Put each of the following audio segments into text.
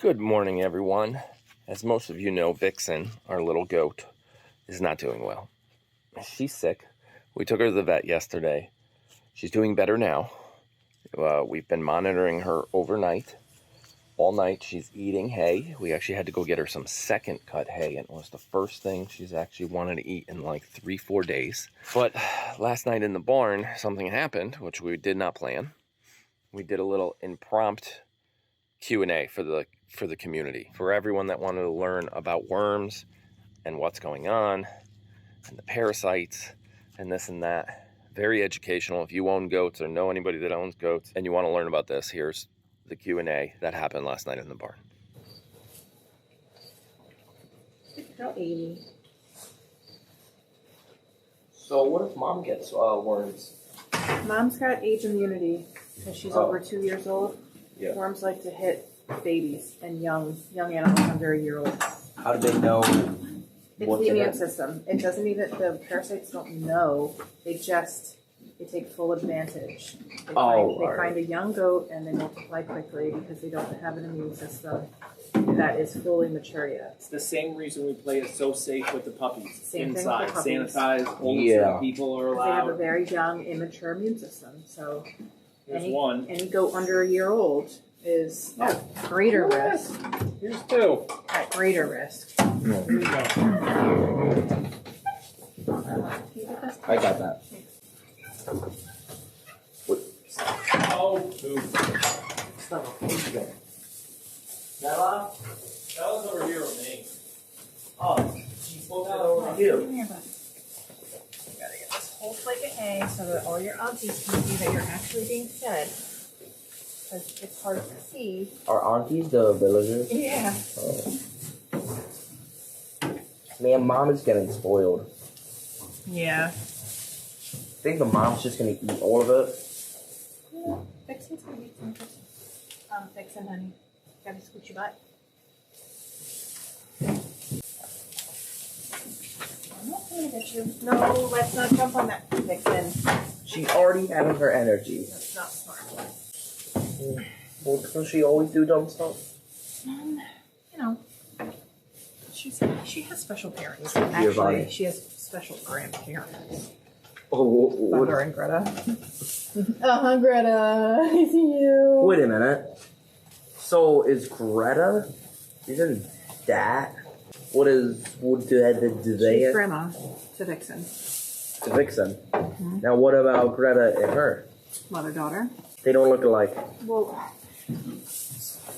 Good morning, everyone. As most of you know, Vixen, our little goat, is not doing well. She's sick. We took her to the vet yesterday. She's doing better now. We've been monitoring her overnight. All night she's eating hay. We actually had to go get her some second cut hay, and it was the first thing she's actually wanted to eat in like 3-4 days. But last night in the barn, something happened, which we did not plan. We did a little impromptu Q&A for the community, for everyone that wanted to learn about worms and what's going on and the parasites and this and that. Very educational. If you own goats or know anybody that owns goats and you want to learn about this, here's the Q&A that happened last night in the barn. Good girl, Amy. So what if mom gets worms? Mom's got age immunity because she's over 2 years old. Yeah. Worms like to hit babies and young animals under a year old. How do they know? It's the immune system. It doesn't even, the parasites don't know. They take full advantage. They find a young goat and they multiply quickly because they don't have an immune system that is fully mature yet. It's the same reason we play it so safe with the puppies. Same inside, thing with puppies. sanitized, only people are They have a allowed. very young, immature immune system. So Here's one. any goat under a year old is at greater risk. Here's two. At greater risk. Here you go. I got that. Oh, poop. Nella? That was over here with me. Oh, she spoke that over you. Come here, bud. You gotta get this whole flake of hay so that all your aunties can see that you're actually being fed. Because it's hard to see. Are aunties the villagers? Yeah. Oh. Man, mom is getting spoiled. Yeah. I think the mom's just gonna eat all of it. Yeah. Vixen's gonna eat some first. Vixen, honey. Gotta scoot your butt. I'm not gonna get you. No, let's not jump on that, Vixen. She's already having her energy. That's not smart. Well, doesn't she always do dumb stuff? You know, she has special parents. Actually, she has special grandparents. Oh, Thunder and Greta. Greta, I see you. Wait a minute. So is Greta? Isn't that? What do they? She's grandma to Vixen. To Vixen. Mm-hmm. Now what about Greta and her? Mother-daughter. They don't look alike. Well,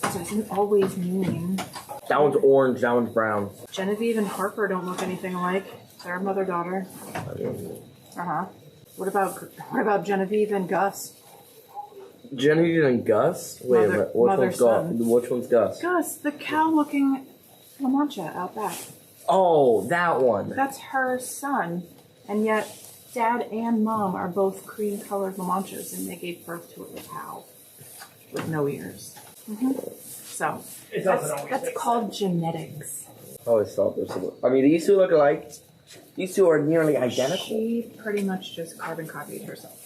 doesn't always mean. That one's orange, that one's brown. Genevieve and Harper don't look anything alike. They're mother-daughter. What about Genevieve and Gus? Genevieve and Gus? Wait a minute. Which one's Gus? Gus, the cow-looking La Mancha out back. Oh, that one. That's her son, and yet Dad and Mom are both cream-colored La Manchas, and they gave birth to a cow with no ears. Mm-hmm. So that's called genetics. I always thought this. I mean, these two look alike. These two are nearly identical. She pretty much just carbon copied herself.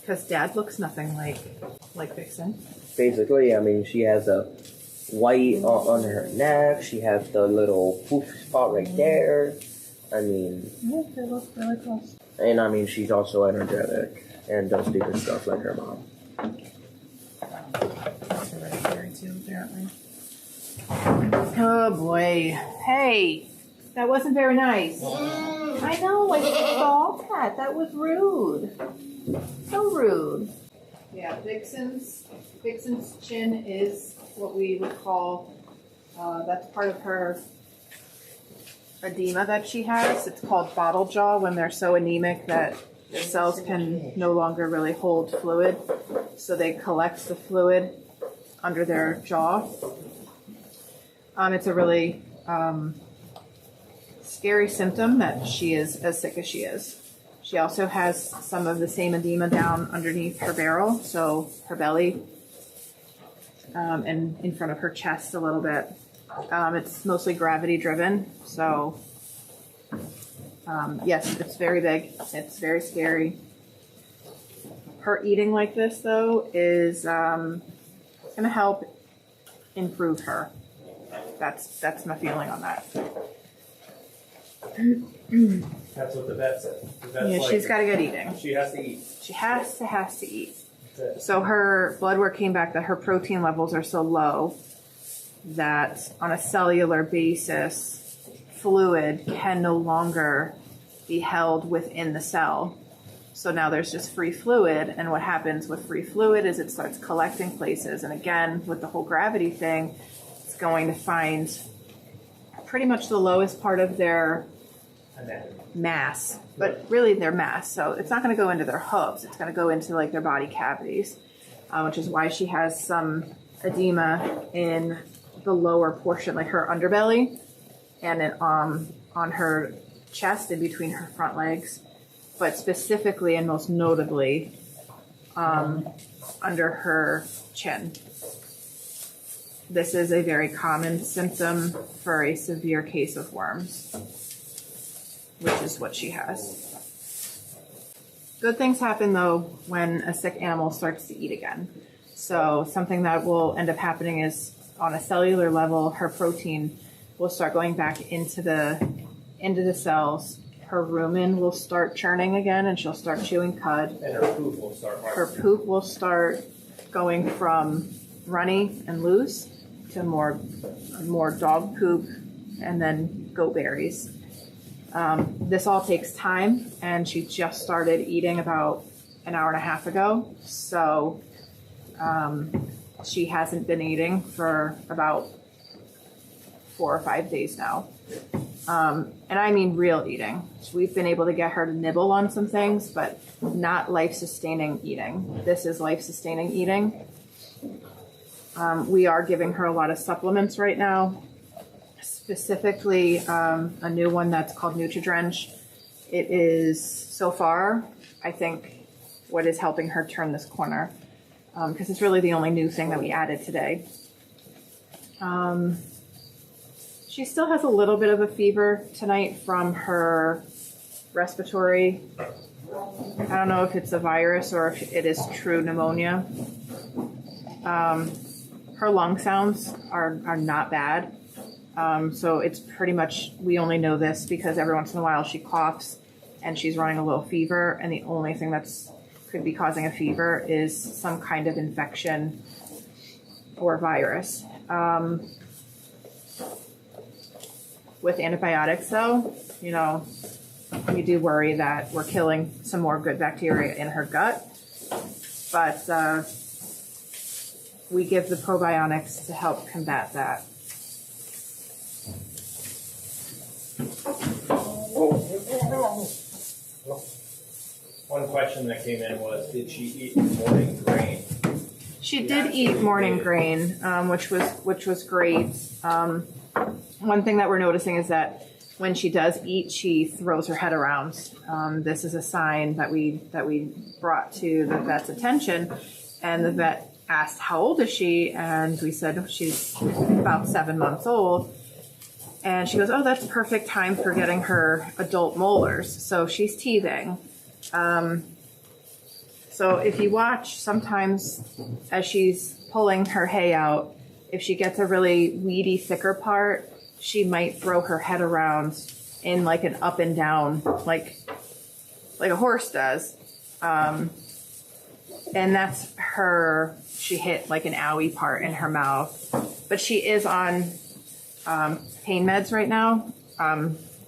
Because Dad looks nothing like Vixen. Basically, I mean, she has a white on her neck. She has the little poof spot right there. I mean... Yeah, they look really close. And I mean, she's also energetic and does stupid stuff like her mom. That's hereditary too, apparently. Oh boy. Hey! That wasn't very nice. I know, I saw that. That was rude. So rude. Yeah, Vixen's chin is what we would call, that's part of her edema that she has. It's called bottle jaw when they're so anemic that the cells can no longer really hold fluid. So they collect the fluid under their jaw. It's a really scary symptom that she is as sick as she is. She also has some of the same edema down underneath her barrel, so her belly, and in front of her chest a little bit. It's mostly gravity driven, so yes, it's very big. It's very scary. Her eating like this, though, is going to help improve her. That's my feeling on that. That's what the vet said. The vet's Yeah, like, she's got to get eating. she has to eat. She has to eat. That's it. So her blood work came back that her protein levels are so low that on a cellular basis, fluid can no longer be held within the cell. So now there's just free fluid, and what happens with free fluid is it starts collecting places. And again, with the whole gravity thing, it's going to find pretty much the lowest part of their mass, but really their mass. So it's not going to go into their hooves. It's going to go into like their body cavities, which is why she has some edema in the lower portion, like her underbelly, and then on her chest in between her front legs, but specifically and most notably under her chin. This is a very common symptom for a severe case of worms, which is what she has. Good things happen though when a sick animal starts to eat again. So something that will end up happening is on a cellular level, her protein will start going back into the cells. Her rumen will start churning again, and she'll start chewing cud. And her poop will start. Her poop will start going from runny and loose to more dog poop, and then goat berries. This all takes time, and she just started eating about an hour and a half ago. So she hasn't been eating for about 4 or 5 days now. And I mean real eating. We've been able to get her to nibble on some things, but not life-sustaining eating. This is life-sustaining eating. We are giving her a lot of supplements right now, specifically a new one that's called Nutri-Drench. It is, so far, I think, what is helping her turn this corner, because it's really the only new thing that we added today. She still has a little bit of a fever tonight from her respiratory. I don't know if it's a virus or if it is true pneumonia. Her lung sounds are not bad. So it's pretty much, we only know this because every once in a while she coughs and she's running a little fever, and the only thing that's could be causing a fever is some kind of infection or virus. With antibiotics though, you know, we do worry that we're killing some more good bacteria in her gut, but we give the probiotics to help combat that. One question that came in was, did she eat morning grain? She did eat morning grain, which was great. One thing that we're noticing is that when she does eat, she throws her head around. This is a sign that we brought to the vet's attention, and the vet asked, how old is she? And we said she's about 7 months old. And she goes, oh, that's perfect time for getting her adult molars. So she's teething. So if you watch, sometimes as she's pulling her hay out, if she gets a really weedy, thicker part, she might throw her head around in like an up and down, like a horse does. And that's her, she hit like an owie part in her mouth. But she is on pain meds right now,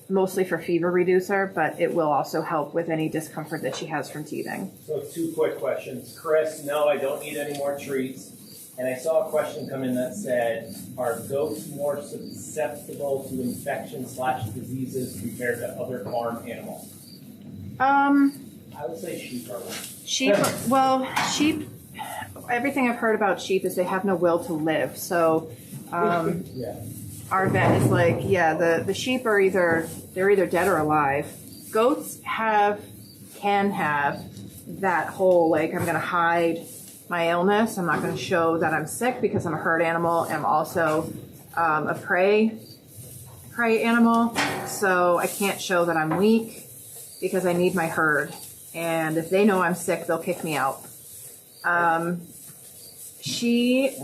mostly for fever reducer, but it will also help with any discomfort that she has from teething. So 2 quick questions. Chris, no, I don't need any more treats. And I saw a question come in that said, are goats more susceptible to infection/diseases compared to other farm animals? I would say sheep are. Sheep, well, sheep, everything I've heard about sheep is they have no will to live. So Yeah. our vet is like, yeah, the sheep are they're either dead or alive. Goats can have that whole, like, I'm going to hide my illness. I'm not going to show that I'm sick because I'm a herd animal. And I'm also a prey animal. So I can't show that I'm weak because I need my herd. And if they know I'm sick, they'll kick me out. She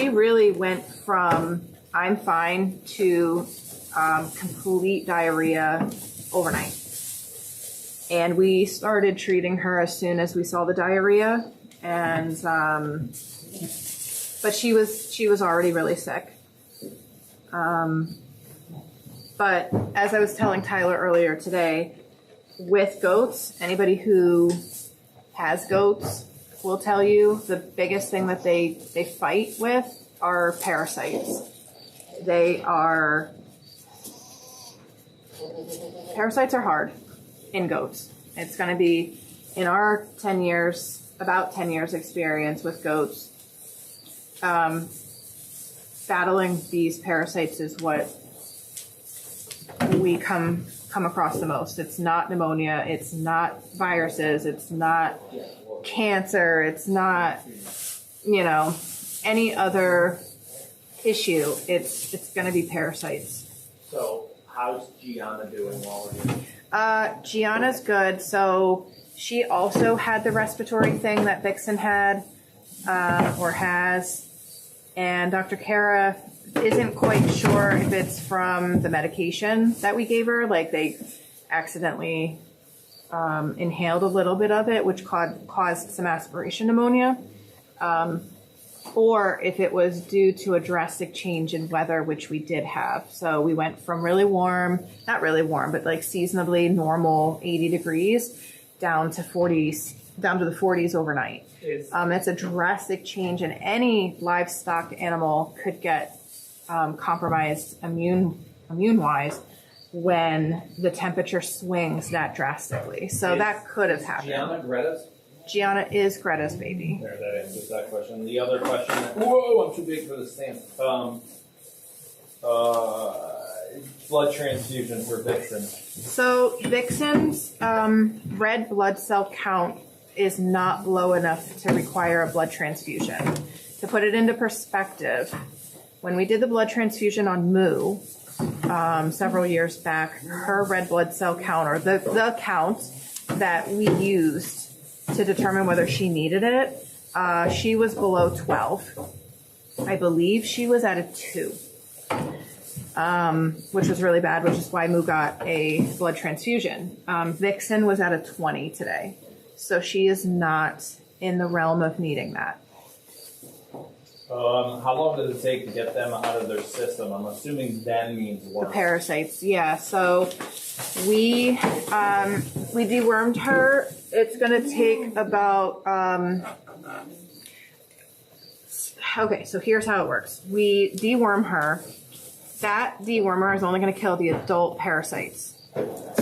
really went from I'm fine to complete diarrhea overnight. And we started treating her as soon as we saw the diarrhea, and but she was already really sick. But as I was telling Tyler earlier today, with goats, anybody who has goats will tell you the biggest thing that they fight with are parasites. Parasites are hard in goats. It's going to be, in our about 10 years experience with goats, battling these parasites is what we come across the most. It's not pneumonia, it's not viruses, it's not cancer, it's not, any other issue. It's going to be parasites. So how's Gianna doing while we're doing? Gianna's good. So she also had the respiratory thing that Vixen had, or has, and Dr. Kara isn't quite sure if it's from the medication that we gave her. Like, they accidentally inhaled a little bit of it, which caused some aspiration pneumonia, or if it was due to a drastic change in weather, which we did have. So we went from really warm, not really warm, but like seasonably normal 80 degrees down to the 40s overnight. It's a drastic change, and any livestock animal could get compromised immune-wise when the temperature swings that drastically. So that could have happened. Gianna Greta's? Gianna is Greta's baby. There, that answers that question. The other question, whoa, I'm too big for this stamp. Blood transfusion for Vixen. So Vixen's red blood cell count is not low enough to require a blood transfusion. To put it into perspective, when we did the blood transfusion on Moo several years back, her red blood cell count, or the count that we used to determine whether she needed it, she was below 12. I believe she was at a 2, which was really bad, which is why Moo got a blood transfusion. Vixen was at a 20 today. So she is not in the realm of needing that. How long does it take to get them out of their system? I'm assuming them means worms. The parasites, yeah. So we dewormed her. It's going to take about, okay, so here's how it works. We deworm her. That dewormer is only going to kill the adult parasites.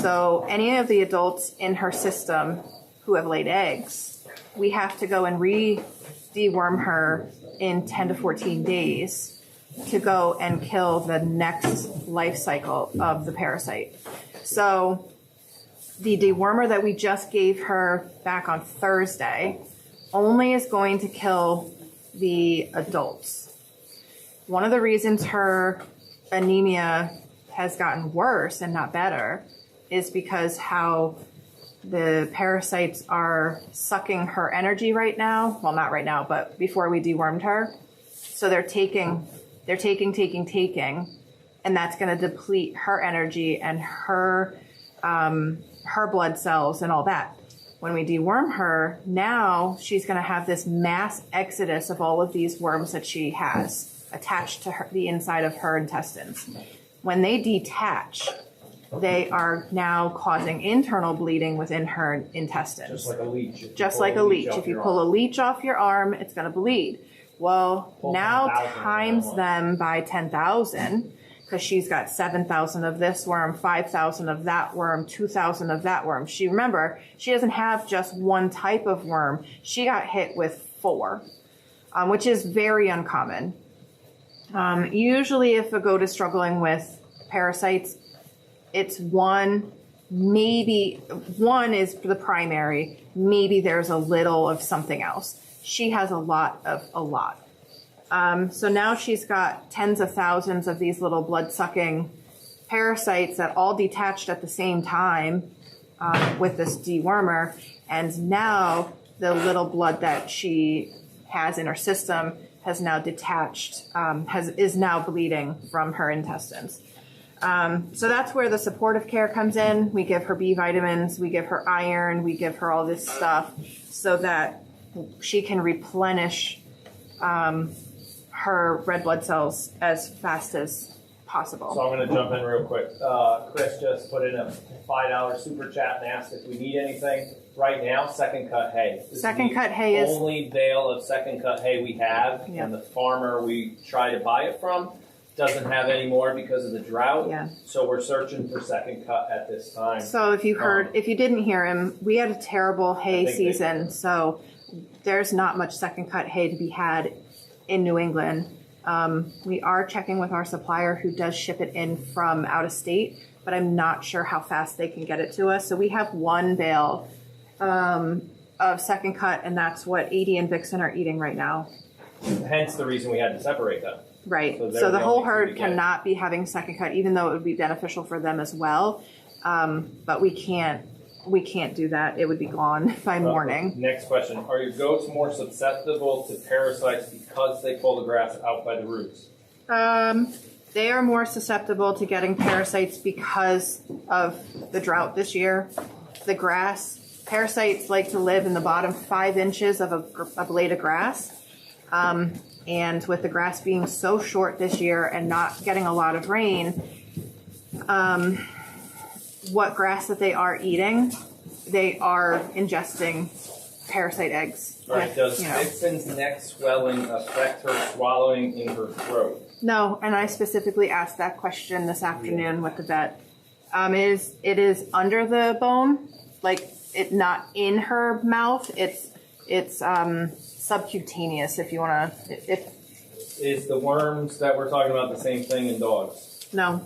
So any of the adults in her system who have laid eggs, we have to go and deworm her in 10 to 14 days to go and kill the next life cycle of the parasite. So the dewormer that we just gave her back on Thursday only is going to kill the adults. One of the reasons her anemia has gotten worse and not better is because how the parasites are sucking her energy right now. Well, not right now, but before we dewormed her. So they're taking, and that's going to deplete her energy and her blood cells and all that. When we deworm her, now she's going to have this mass exodus of all of these worms that she has attached to the inside of her intestines. When they detach, they are now causing internal bleeding within her intestines. Just like a leech. Just like a leech. If you pull a leech off your arm, it's going to bleed. Well, now times them by 10,000, because she's got 7,000 of this worm, 5,000 of that worm, 2,000 of that worm. Remember, she doesn't have just one type of worm. She got hit with 4, which is very uncommon. Usually if a goat is struggling with parasites, it's one, maybe one is the primary, maybe there's a little of something else. She has a lot of a lot. So now she's got tens of thousands of these little blood-sucking parasites that all detached at the same time with this dewormer, and now the little blood that she has in her system has now detached, is now bleeding from her intestines. So that's where the supportive care comes in. We give her B vitamins, we give her iron, we give her all this stuff so that she can replenish her red blood cells as fast as possible. So I'm going to jump in real quick. Chris just put in a $5 super chat and asked if we need anything. Right now, second cut hay. This Second cut hay is only bale of second cut hay we have, Yeah. and the farmer we try to buy it from doesn't have any more because of the drought. Yeah. So we're searching for second cut at this time. So if you heard, if you didn't hear him, we had a terrible hay think they season, so there's not much second cut hay to be had in New England. We are checking with our supplier who does ship it in from out of state, but I'm not sure how fast they can get it to us. So we have one bale of second cut, and that's what 80 and Vixen are eating right now. Hence the reason we had to separate them. Right. So they're So the the whole only two herd to get. cannot be having second cut, even though it would be beneficial for them as well. But we can't do that. It would be gone by morning. Next question. Are your goats more susceptible to parasites because they pull the grass out by the roots? They are more susceptible to getting parasites because of the drought this year. The grass, parasites like to live in the bottom 5 inches of a blade of grass. And with the grass being so short this year and not getting a lot of rain, what grass that they are eating, they are ingesting parasite eggs. All right. with, Does you know. Vixen's neck swelling affect her swallowing in her throat? No, and I specifically asked that question this afternoon with the vet. It is under the bone, like it not in her mouth. It's subcutaneous. If you want to, if Is the worms that we're talking about the same thing in dogs? no,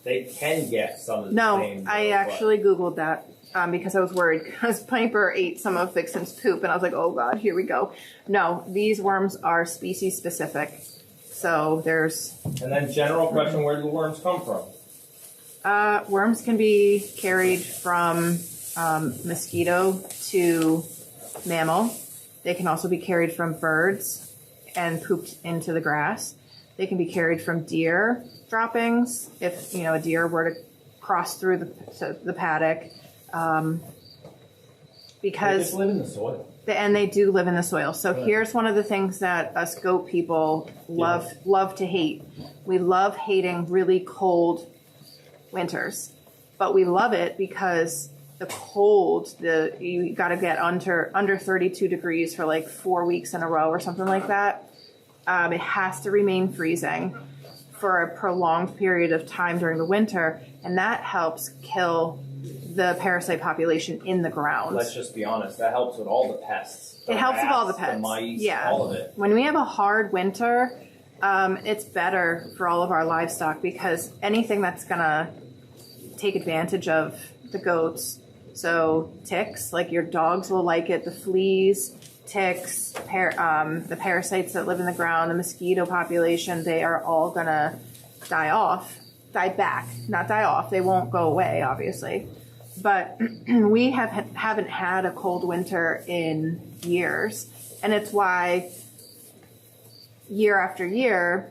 They can get some of the no. same. I actually Googled that because I was worried because Piper ate some of Vixen's poop, and I was like, oh god, here we go. No, these worms are species specific. So there's And then general question: where do the worms come from? worms can be carried from mosquito to mammal. They can also be carried from birds and pooped into the grass. They can be carried from deer droppings if a deer were to cross through the paddock. They Because just live in the soil. and they do live in the soil. So here's one of the things that us goat people love to hate. We love hating really cold winters, but we love it because the cold, you got to get under 32 degrees for like 4 weeks in a row or something like that. It has to remain freezing for a prolonged period of time during the winter, and that helps kill the parasite population in the ground. Let's just be honest. That helps with all the pests. It helps with all the rats, pets. the mice, Yeah. all of it. When we have a hard winter, it's better for all of our livestock because anything that's going to take advantage of the goats, so ticks, like your dogs will like it, the fleas, ticks, the parasites that live in the ground, the mosquito population, they are all going to die back, not die off. They won't go away, obviously. But we haven't had a cold winter in years. And it's why year after year,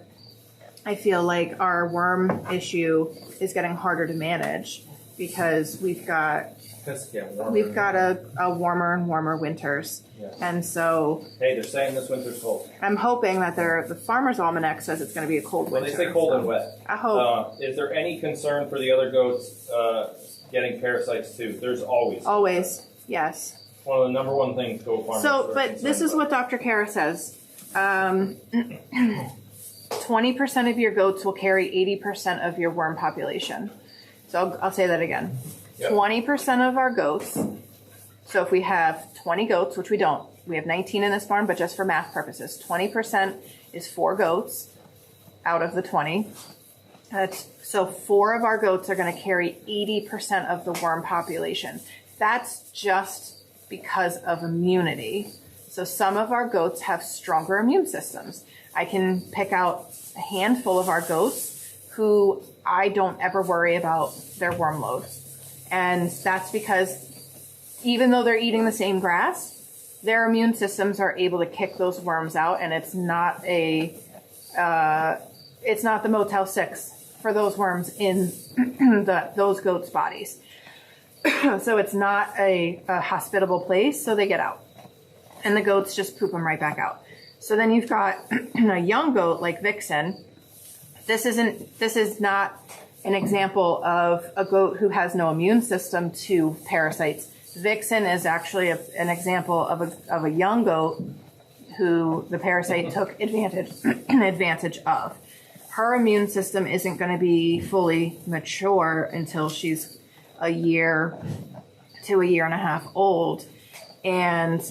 I feel like our worm issue is getting harder to manage because we've got a warmer and warmer winters. Yeah. And so Hey, they're saying this winter's cold. I'm hoping that the Farmer's Almanac says it's going to be a cold Well, winter. they say cold so and wet. I hope. Is there any concern for the other goats getting parasites too? There's always. Always, yes. One of the number one things goat farmers So, are but concerned this is about. what Dr. Kara says. 20% of your goats will carry 80% of your worm population. So I'll say that again. Yep. 20% of our goats. So if we have 20 goats, which we don't, we have 19 in this barn, but just for math purposes, 20% is 4 goats out of the 20. So 4 of our goats are going to carry 80% of the worm population. That's just because of immunity. So some of our goats have stronger immune systems. I can pick out a handful of our goats who I don't ever worry about their worm load. And that's because even though they're eating the same grass, their immune systems are able to kick those worms out, and it's not the Motel 6 for those worms in those goats' bodies. So it's not a hospitable place, so they get out. And the goats just poop them right back out. So then you've got a young goat like Vixen. This is not an example of a goat who has no immune system to parasites. Vixen is actually an example of a young goat who the parasite took advantage of. Her immune system isn't going to be fully mature until she's a year to a year and a half old. And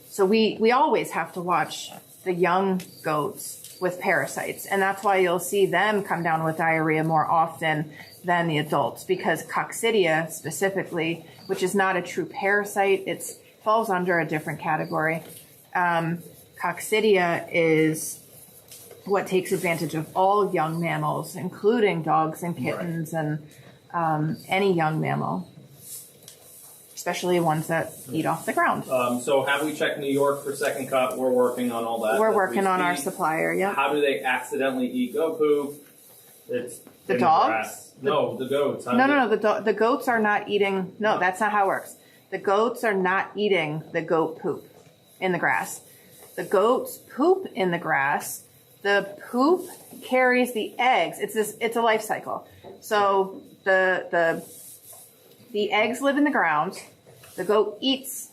so we always have to watch the young goats with parasites. And that's why you'll see them come down with diarrhea more often than the adults, because coccidia specifically, which is not a true parasite, it falls under a different category. Coccidia is what takes advantage of all young mammals, including dogs and kittens, right, and any young mammal, especially ones that eat off the ground. So have we checked New York for second cut? We're working on all that. We're working on our supplier, yeah. How do they accidentally eat goat poop? It's the dogs? No, the goats. No, the goats are not eating. No, that's not how it works. The goats are not eating the goat poop in the grass. The goats poop in the grass. The poop carries the eggs. It's a life cycle. So the eggs live in the ground. The goat eats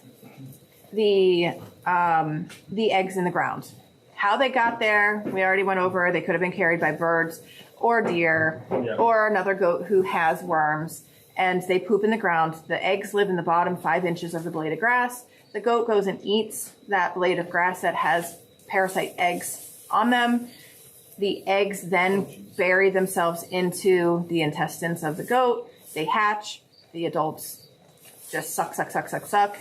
the eggs in the ground. How they got there, we already went over. They could have been carried by birds or deer, yeah, or another goat who has worms, and they poop in the ground. The eggs live in the bottom 5 inches of the blade of grass. The goat goes and eats that blade of grass that has parasite eggs on them. The eggs then bury themselves into the intestines of the goat. They hatch. The adults just suck.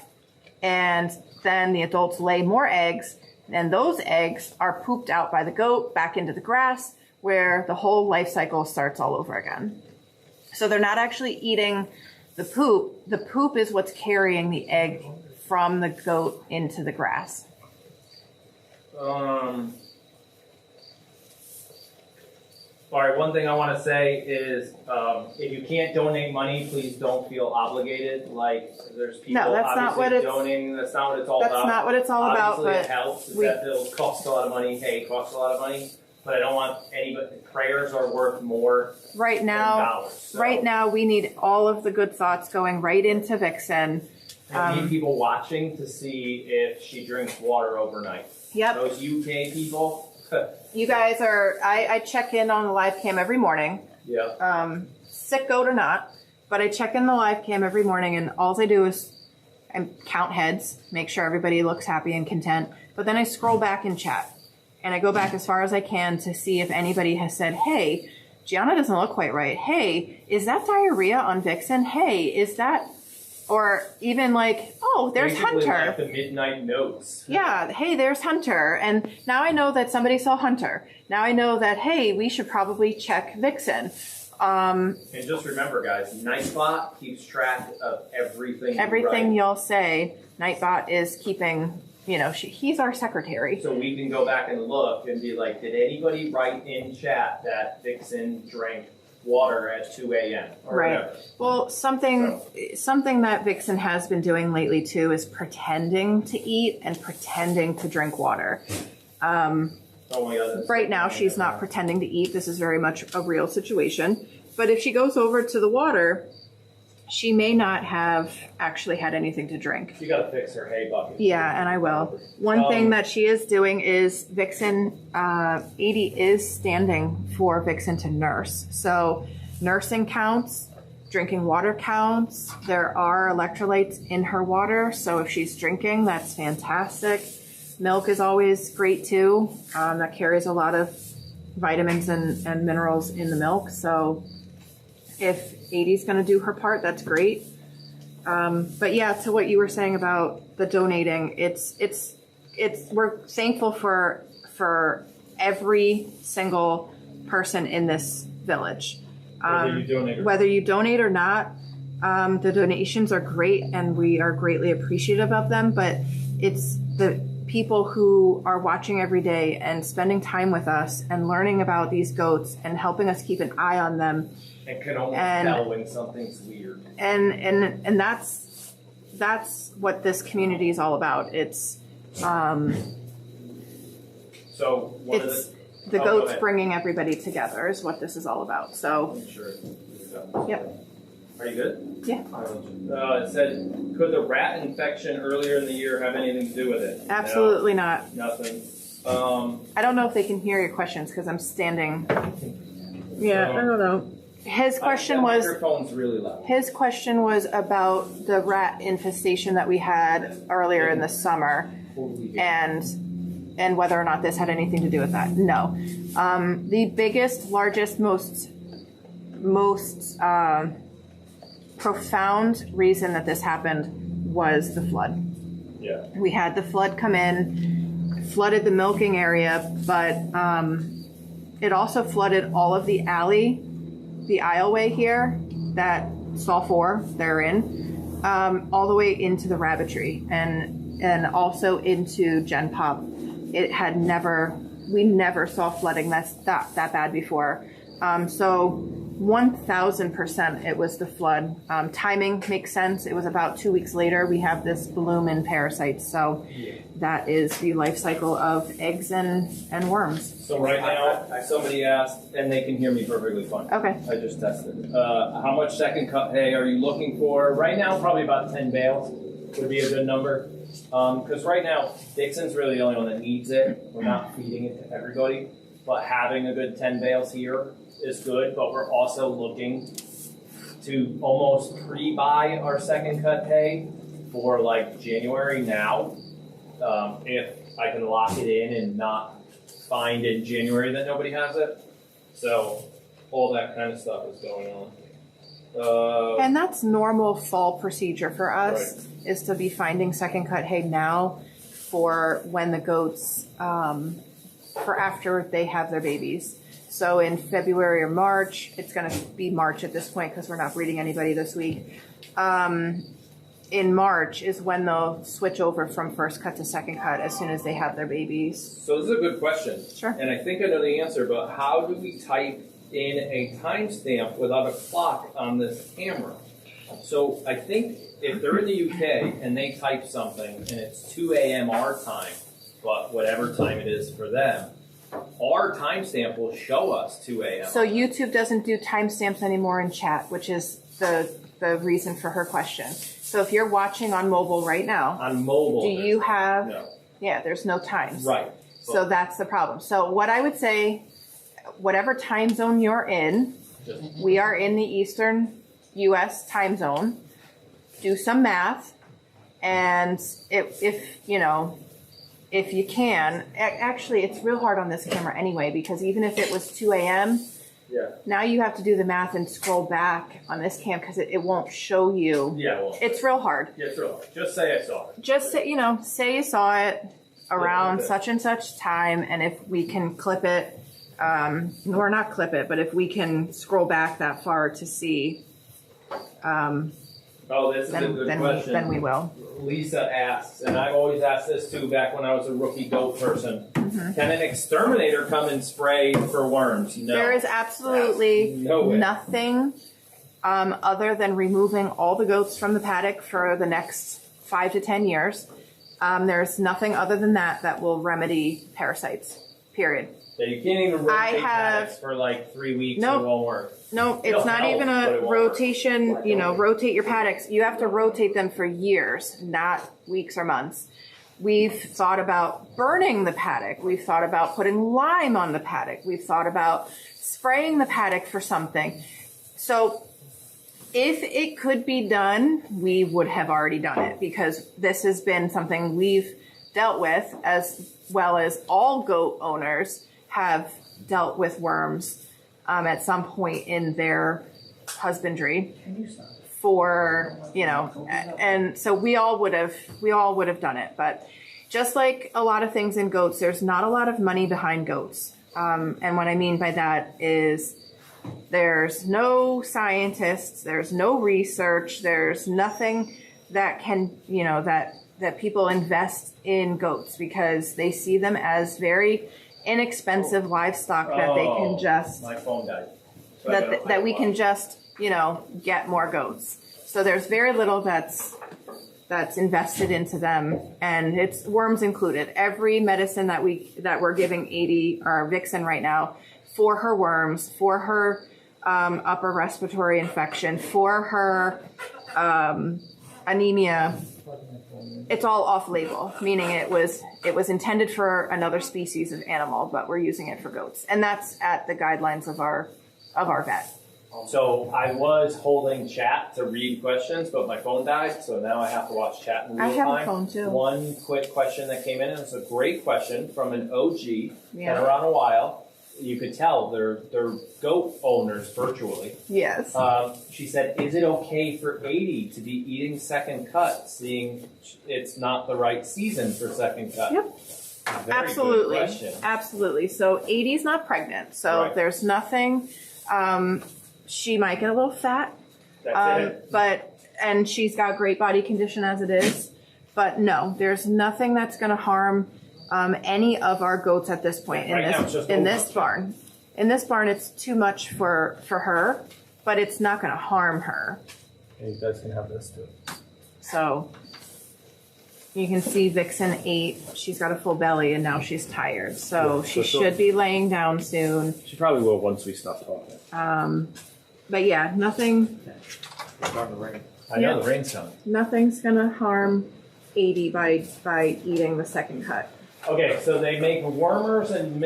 And then the adults lay more eggs, and those eggs are pooped out by the goat back into the grass, where the whole life cycle starts all over again. So they're not actually eating the poop. The poop is what's carrying the egg from the goat into the grass. All right, one thing I want to say is if you can't donate money, please don't feel obligated. Like, there's people donating. That's not what it's all about. That's not what it's all about. Obviously, it helps. It'll cost a lot of money. Hey, it costs a lot of money. But I don't want anybody. Prayers are worth more right now. Than dollars, so. Right now, we need all of the good thoughts going right into Vixen. We need people watching to see if she drinks water overnight. Yep. Those UK people. You guys are, I check in on the live cam every morning. Yeah. Sick goat or not, but I check in the live cam every morning, and all I do is I count heads, make sure everybody looks happy and content. But then I scroll back in chat, and I go back as far as I can to see if anybody has said, hey, Gianna doesn't look quite right. Hey, is that diarrhea on Vixen? Hey, is that... Or even like, oh, there's basically Hunter. Like the midnight notes. Yeah, hey, there's Hunter. And now I know that somebody saw Hunter. Now I know that, hey, we should probably check Vixen. And just remember, guys, Nightbot keeps track of everything. Everything y'all say, Nightbot is keeping, he's our secretary. So we can go back and look and be like, did anybody write in chat that Vixen drank water at 2 a.m. or right. whatever? Well, something that Vixen has been doing lately too is pretending to eat and pretending to drink water. Right now, she's not pretending to eat. This is very much a real situation. But if she goes over to the water, she may not have actually had anything to drink. You got to fix her hay bucket. Yeah, and I will. One thing that she is doing is Vixen, 80 is standing for Vixen to nurse. So nursing counts, drinking water counts. There are electrolytes in her water. So if she's drinking, that's fantastic. Milk is always great too. That carries a lot of vitamins and minerals in the milk. So if 80's going to do her part, that's great. But yeah, to what you were saying about the donating, we're thankful for every single person in this village. Whether you donate or not, The donations are great and we are greatly appreciative of them, but it's the people who are watching every day and spending time with us and learning about these goats and helping us keep an eye on them. And can almost tell when something's weird. And that's what this community is all about. It's the goats bringing everybody together is what this is all about. So, sure. Yep. Are you good? Yeah. It said, could the rat infection earlier in the year have anything to do with it? Absolutely not. Nothing. I don't know if they can hear your questions because I'm standing. Yeah, I don't know. His question was. Your phone's really loud. His question was about the rat infestation that we had earlier in the summer, and whether or not this had anything to do with that. No. The biggest, largest, most profound reason that this happened was the flood. Yeah. We had the flood come in, flooded the milking area, but it also flooded all of the aisleway here that stall 4 they're in, all the way into the rabbitry and also into Gen Pop. We never saw flooding that bad before. So 1000% it was the flood. Timing makes sense. It was about 2 weeks later we have this bloom in parasites. So that is the life cycle of eggs and worms. So right now, somebody asked, and they can hear me perfectly fine. Okay. I just tested. How much second cut hay are you looking for? Right now, probably about 10 bales would be a good number. Because right now, Vixen's really the only one that needs it. We're not feeding it to everybody. But having a good 10 bales here is good. But we're also looking to almost pre-buy our second cut hay for like January now. If I can lock it in and not find in January that nobody has it. So all that kind of stuff is going on. And that's normal fall procedure for us, is to be finding second cut hay now for when the goats, for after they have their babies. So in February or March, it's going to be March at this point because we're not breeding anybody this week. In March is when they'll switch over from first cut to second cut as soon as they have their babies. So this is a good question. Sure. And I think I know the answer, but how do we type in a timestamp without a clock on this camera? So I think if they're in the UK and they type something and it's 2 a.m. our time, but whatever time it is for them, our timestamp will show us 2 a.m. So YouTube doesn't do timestamps anymore in chat, which is the reason for her question. So if you're watching on mobile right now, on mobile, do you have? No. Yeah, there's no times. Right. So that's the problem. So what I would say, whatever time zone you're in, we are in the Eastern U.S. time zone. Do some math, and if you can, actually, it's real hard on this camera anyway, because even if it was 2 a.m., now you have to do the math and scroll back on this cam because it won't show you. Yeah, well, it's real hard. Yeah, it's real hard. Just say I saw it. Just say, say you saw it around such and such time, and if we can clip it, or not clip it, but if we can scroll back that far to see. This is a good question. Then we will. Lisa asks, and I've always asked this too back when I was a rookie goat person, can an exterminator come and spray for worms? No. There is absolutely nothing other than removing all the goats from the paddock for the next 5 to 10 years. There's nothing other than that will remedy parasites, period. So you can't even rotate paddocks for like 3 weeks. It won't work. No, it's not even a rotation, rotate your paddocks. You have to rotate them for years, not weeks or months. We've thought about burning the paddock. We've thought about putting lime on the paddock. We've thought about spraying the paddock for something. So if it could be done, we would have already done it, because this has been something we've dealt with, as well as all goat owners have dealt with worms at some point in their husbandry and so we all would have done it. But just like a lot of things in goats, there's not a lot of money behind goats. And what I mean by that is There's no scientists, there's no research, there's nothing that can, that people invest in goats because they see them as very inexpensive livestock that they can just, My phone died. So that we can just, get more goats. So there's very little that's invested into them, and it's worms included. Every medicine that we're giving 80 or Vixen right now for her worms, for her upper respiratory infection, for her anemia, it's all off-label, meaning it was intended for another species of animal, but we're using it for goats, and that's at the guidelines of our vet. So I was holding chat to read questions, but my phone died, so now I have to watch chat in real time. I have a phone too. One quick question that came in, and it's a great question from an OG, been Yeah. around a while. You could tell they're goat owners virtually. Yes. She said, is it okay for 80 to be eating second cut, seeing it's not the right season for second cut? Yep. Very Absolutely. Good question. Absolutely. So 80's not pregnant, so Right. there's nothing. She might get a little fat, That's it. and she's got great body condition as it is. But no, there's nothing that's going to harm any of our goats at this point Right now it's just in over. this barn. In this barn, it's too much for her, but it's not going to harm her. And you guys can have this too. So you can see Vixen ate. She's got a full belly, and now she's tired. So she should be laying down soon. She probably will once we stop talking. But yeah, nothing. It's starting to rain. I know the rain's coming. Nothing's gonna harm 80 by eating the second cut. Okay, so they make wormers and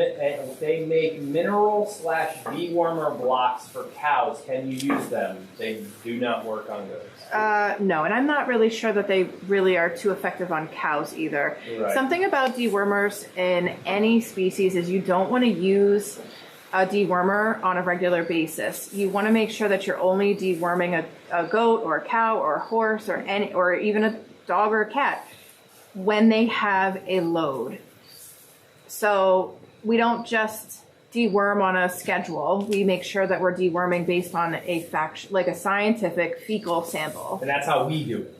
they make mineral/dewormer blocks for cows. Can you use them? They do not work on goats. No, and I'm not really sure that they really are too effective on cows either. Right. Something about dewormers in any species is you don't want to use a dewormer on a regular basis. You want to make sure that you're only deworming a goat or a cow or a horse or even a dog or a cat when they have a load. So we don't just deworm on a schedule. We make sure that we're deworming based on like a scientific fecal sample. And that's how we do it.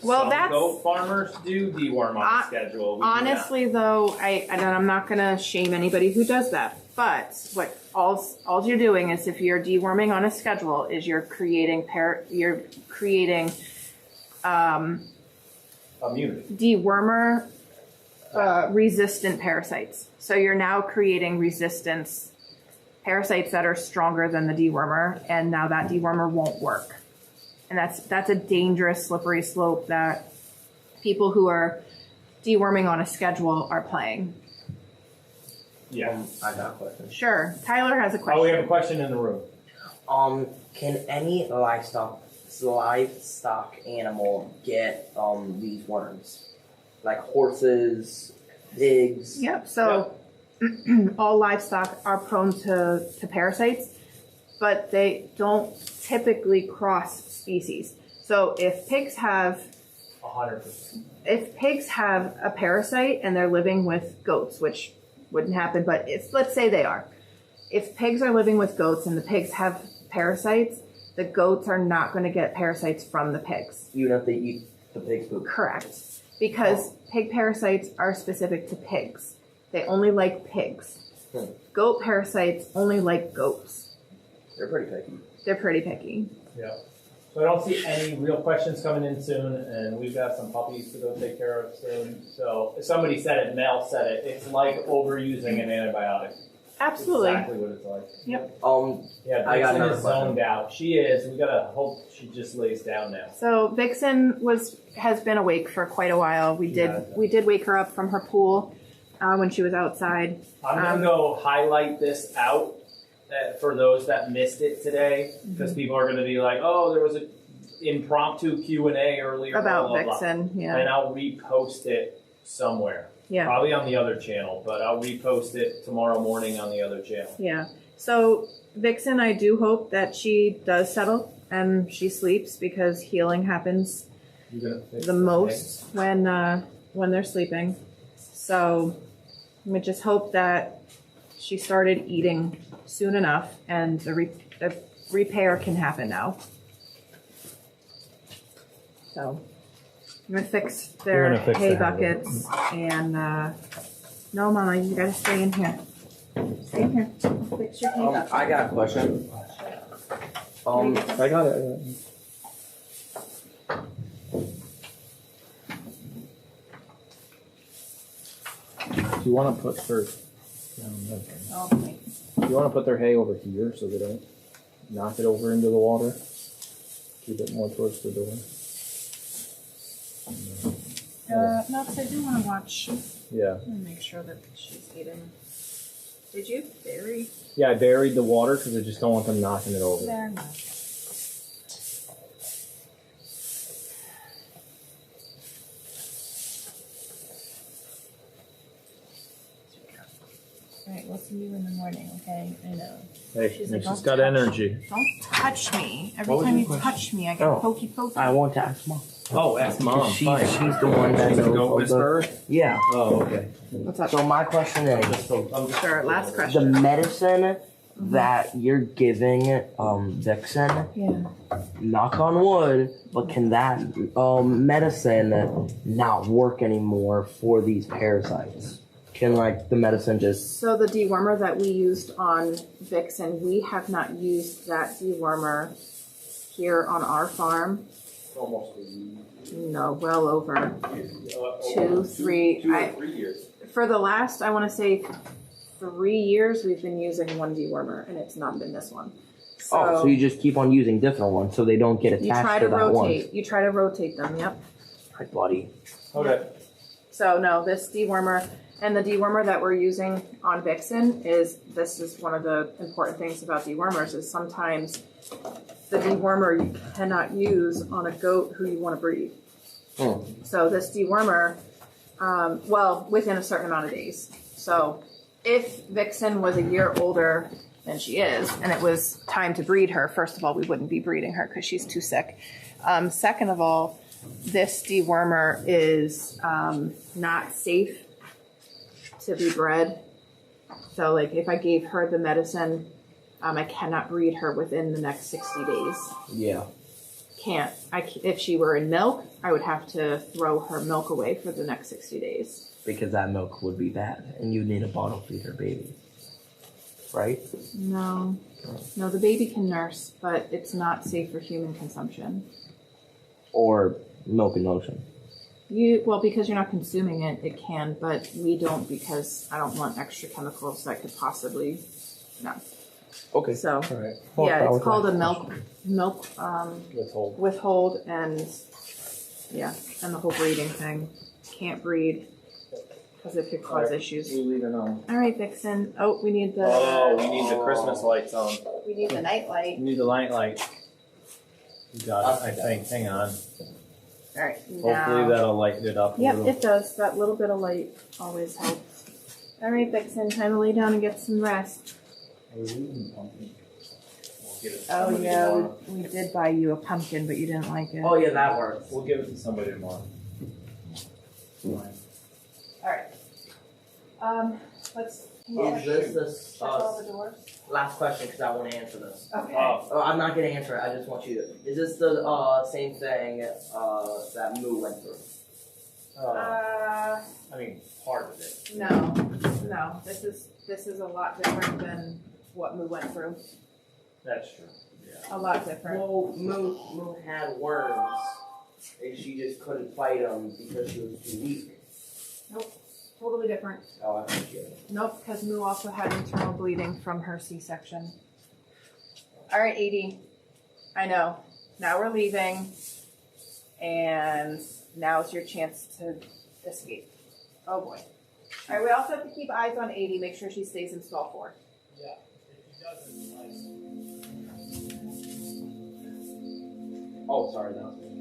Well, Some that's goat farmers do deworm on a schedule. We do honestly, though, I'm not going to shame anybody who does that. But what all you're doing is, if you're deworming on a schedule, is you're creating immunity. dewormer resistant parasites. So you're now creating resistance parasites that are stronger than the dewormer, and now that dewormer won't work. And that's a dangerous, slippery slope that people who are deworming on a schedule are playing. Yeah. I got a question. Sure. Tyler has a question. Oh, we have a question in the room. Can any livestock animal get these worms? Like horses, pigs? Yep. So all livestock are prone to parasites, but they don't typically cross species. So if pigs have 100%. a parasite and they're living with goats, which wouldn't happen, but let's say they are. If pigs are living with goats and the pigs have parasites, the goats are not going to get parasites from the pigs. Even if they eat the pig's poop? Correct. Because pig parasites are specific to pigs. They only like pigs. Goat parasites only like goats. They're pretty picky. They're pretty picky. Yeah. So I don't see any real questions coming in soon, and we've got some puppies to go take care of soon. So if somebody said it, Mel said it, it's like overusing an antibiotic. Absolutely. Exactly what it's like. Yep. Yeah, I got Vixen another is question. zoned out. She is. We gotta hope she just lays down now. So Vixen has been awake for quite a while. We did wake her up from her pool when she was outside. I'm gonna go highlight this out for those that missed it today, because people are gonna be like, "Oh, there was an impromptu Q&A earlier About blah, blah, blah." Vixen, yeah. And I'll repost it somewhere. Yeah. Probably on the other channel, but I'll repost it tomorrow morning on the other channel. Yeah. So Vixen, I do hope that she does settle and she sleeps, because healing happens You're gonna fix the most when they're sleeping. So we just hope that she started eating soon enough, and the repair can happen now. So I'm gonna fix their hay buckets, and no, Mama, you gotta stay in here. Stay in here. I'll fix your hay bucket. I got a question. I got it. Do you want to put their Okay. Do you want to put their hay over here so they don't knock it over into the water? Keep it more towards the door. No, because I do want to watch. Yeah. And make sure that she's eating. Did you bury? Yeah, I buried the water because I just don't want them knocking it over. There. Alright, we'll see you in the morning, okay? I know. Hey, She's she's like, got "Don't touch- energy. Don't touch me. Every What was time your you question? touch me, I get Oh. pokey pokey. I want to ask Mom. Oh, ask Mom. She's Fine. the one that She's the knows goat all the- whisperer? Yeah. Oh, okay. What's up? So my question is, Sure, last the question. medicine that you're giving Vixen, Yeah. knock on wood, but can that medicine not work anymore for these parasites? Can like the medicine just So the dewormer that we used on Vixen, we have not used that dewormer here on our farm. Almost No, well over 2, 3. 2 or 3 years. For the last, I want to say 3 years, we've been using one dewormer, and it's not been this one. so you just keep on using different ones so they don't get you try attached to to that one. rotate. You try to rotate them. Yep. Hi, buddy. Okay. So no, this dewormer and the dewormer that we're using on Vixen this is one of the important things about dewormers is sometimes the dewormer you cannot use on a goat who you want to breed. So this dewormer, within a certain amount of days. So if Vixen was a year older than she is, and it was time to breed her, first of all, we wouldn't be breeding her because she's too sick. Second of all, this dewormer is not safe to be bred. So like if I gave her the medicine, I cannot breed her within the next 60 days. Yeah. If she were in milk, I would have to throw her milk away for the next 60 days. Because that milk would be bad, and you'd need a bottle feed her baby. Right? No, the baby can nurse, but it's not safe for human consumption. Or milk and lotion. Because you're not consuming it, it can, but we don't because I don't want extra chemicals that could possibly, no. Okay. So, All right. yeah, it's called a milk withhold, and the whole breeding thing. Can't breed because it could cause issues. We leave it on. All right, Vixen. Oh, we need the. Oh, we need the Christmas lights on. We need the night light. We need the night light. You got it, I think. Hang on. All right. Hopefully Now. that'll lighten it up a Yep, little. it does. That little bit of light always helps. All right, Vixen. Time to lay down and get some rest. We'll give it to Oh somebody yeah, tomorrow. we did buy you a pumpkin, but you didn't like it. Oh yeah, that works. We'll give it to somebody tomorrow. All right. Let's. Can you Is this check all the doors? last question because I want to answer this. Okay. Oh, I'm not gonna answer it. I just want you to. Is this the same thing that Moo went through? I mean, part of it. No. This is a lot different than what Moo went through. That's true. Yeah. A lot different. Well, Moo had worms, and she just couldn't fight them because she was too weak. Nope. Totally different. Oh, I appreciate it. Nope, because Moo also had internal bleeding from her C-section. All right, Edie. I know. Now we're leaving, and now is your chance to escape. Oh boy. All right, we also have to keep eyes on 80, make sure she stays in stall 4. Yeah. If he doesn't, Oh, sorry, that was me.